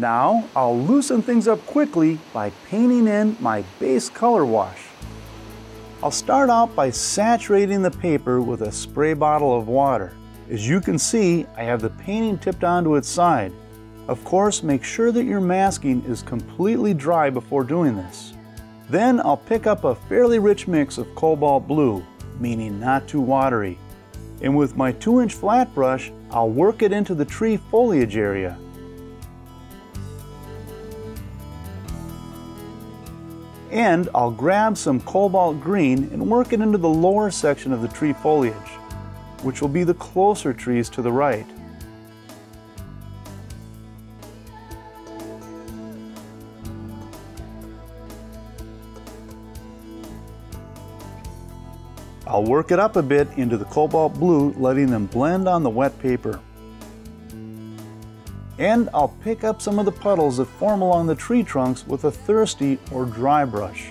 Now I'll loosen things up quickly by painting in my base color wash. I'll start out by saturating the paper with a spray bottle of water. As you can see, I have the painting tipped onto its side. Of course, make sure that your masking is completely dry before doing this. Then I'll pick up a fairly rich mix of Cobalt Blue, meaning not too watery. And with my 2-inch flat brush, I'll work it into the tree foliage area. And I'll grab some Cobalt Green and work it into the lower section of the tree foliage, which will be the closer trees to the right. I'll work it up a bit into the Cobalt Blue, letting them blend on the wet paper. And I'll pick up some of the puddles that form along the tree trunks with a thirsty or dry brush.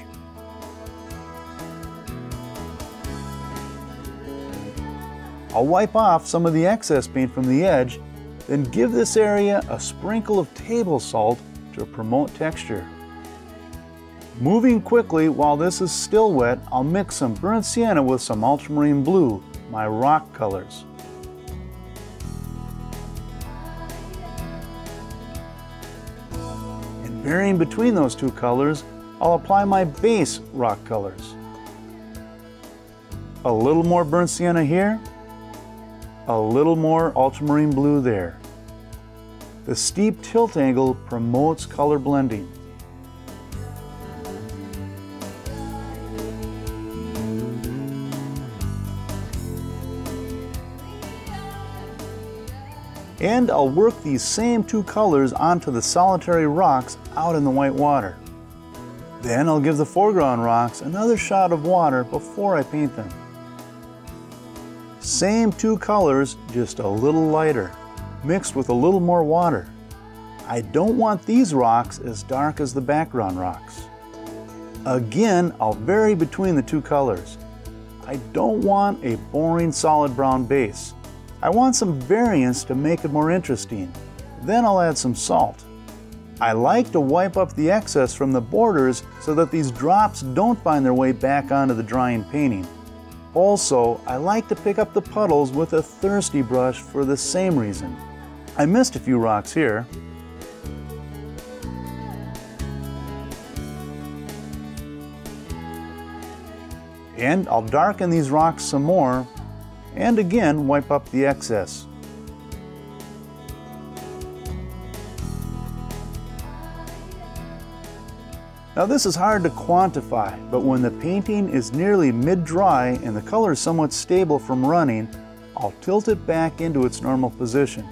I'll wipe off some of the excess paint from the edge, then give this area a sprinkle of table salt to promote texture. Moving quickly while this is still wet, I'll mix some burnt sienna with some ultramarine blue, my rock colors. And varying between those two colors, I'll apply my base rock colors. A little more burnt sienna here, a little more ultramarine blue there. The steep tilt angle promotes color blending. And I'll work these same two colors onto the Solitaire Rocks out in the white water. Then I'll give the foreground rocks another shot of water before I paint them. Same two colors, just a little lighter, mixed with a little more water. I don't want these rocks as dark as the background rocks. Again, I'll vary between the two colors. I don't want a boring solid brown base. I want some variance to make it more interesting. Then I'll add some salt. I like to wipe up the excess from the borders so that these drops don't find their way back onto the drying painting. Also, I like to pick up the puddles with a thirsty brush for the same reason. I missed a few rocks here. And I'll darken these rocks some more, and again wipe up the excess. Now this is hard to quantify, but when the painting is nearly mid-dry and the color is somewhat stable from running, I'll tilt it back into its normal position.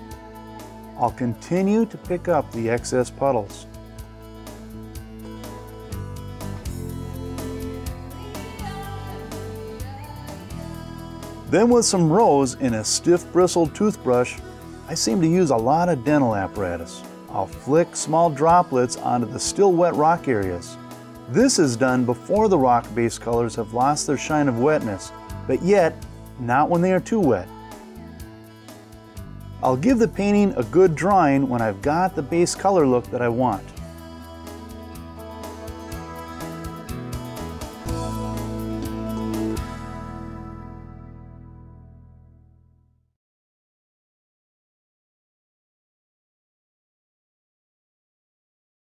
I'll continue to pick up the excess puddles. Then with some rose and a stiff bristled toothbrush, I seem to use a lot of dental apparatus. I'll flick small droplets onto the still wet rock areas. This is done before the rock base colors have lost their shine of wetness, but yet not when they are too wet. I'll give the painting a good drying when I've got the base color look that I want.